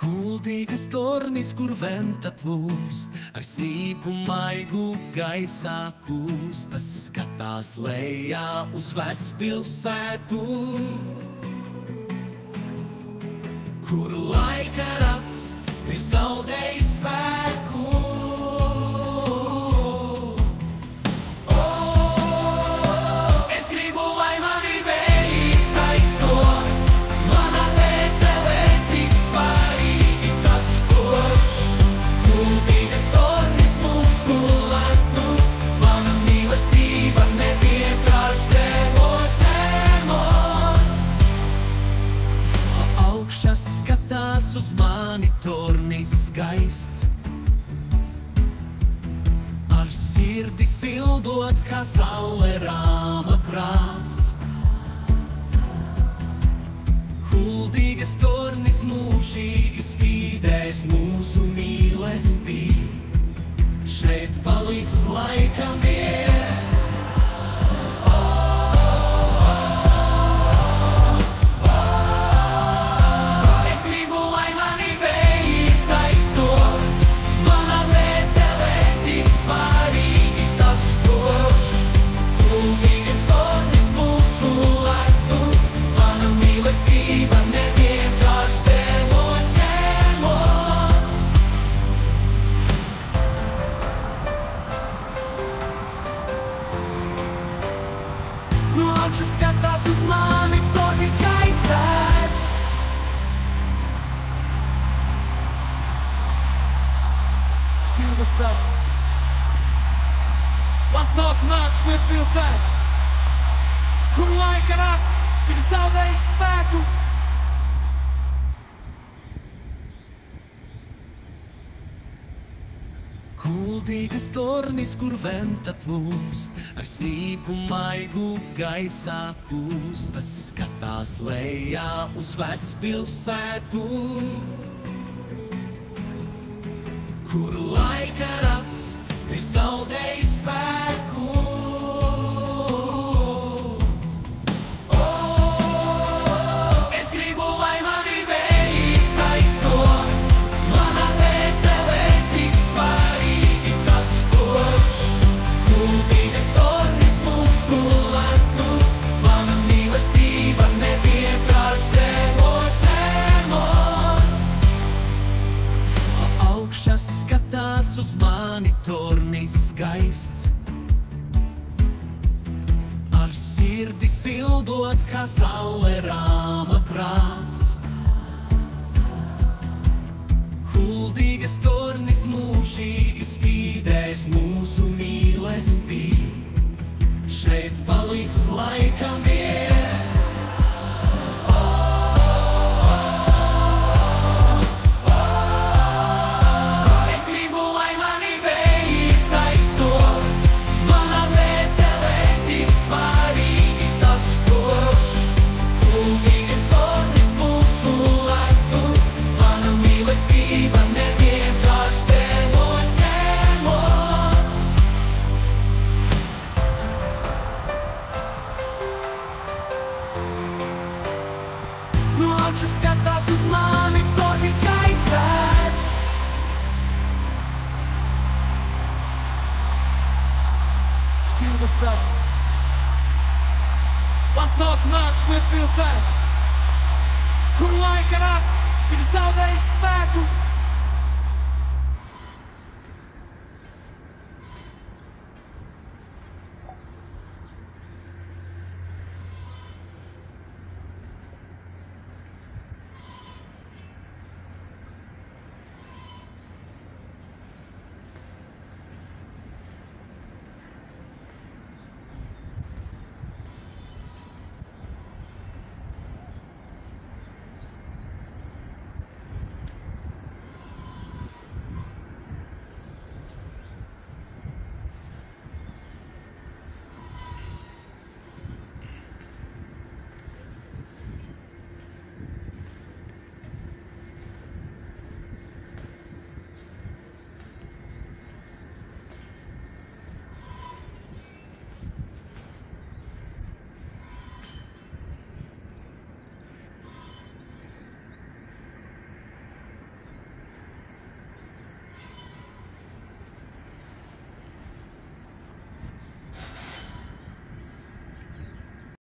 Kuldīgas tornis, kur venta plūst, ar slīpu maigu gaisā kūst. Tas skatās lejā uz vecpilsētu, kur laika rats ir zaudējis spēku. Es gribu, lai mani vēji taisno, manā dvēselē cik svarīgi tas koks. Kuldīgas tornis mūsu lepnums, mana mīlestība nevienkārši devos zemos. Augšā skatās uz mani tornis skaists, ar sirdi sildot, kā saule rāma prāts. Kuldīgas tornis mūžīgi spīdēs mūsu mīlestību, šeit paliks laika miers. Es gribu, lai mani vēji taisno, manā dvēselē cik svarīgi tas koks. Kuldīgas tornis mūsu lepnums, mana mīlestība nevienkārši devos zemos. No augšas skatās uz mani tornis skaistāks, Silvestra. Vasarās nāksmes pilsēta, kur laika rats ir zaudējis spēku. Kuldīgas tornis, kur venta plūst, ar slīpu maigu gaisā kūst. Tas skatās lejā uz vecpilsētu, kur laika rats ir zaudējis spēku. Es gribu, lai mani vēji taisno, manā dvēselē cik svarīgi tas koks. Kuldīgas tornis mūsu lepnums, mana mīlestība nevienkārši devos zemos. Augšā skatās uz mani tornis skaists, ar sirdi sildot, kā saule rāma prāts. Kuldīgas tornis mūžīgi spīdēs mūsu mīlestību, šeit paliks laika miers. Es gribu, lai mani vēji taisno, manā dvēselē cik svarīgi tas koks. Kuldīgas tornis mūsu lepnums, mana mīlestība nevienkārši devos zemos. No augšas skatās uz mani tornis skaistāks, Silvestra. Vasarās nāksmes pilsēta, kur laika rats ir zaudējis spēku.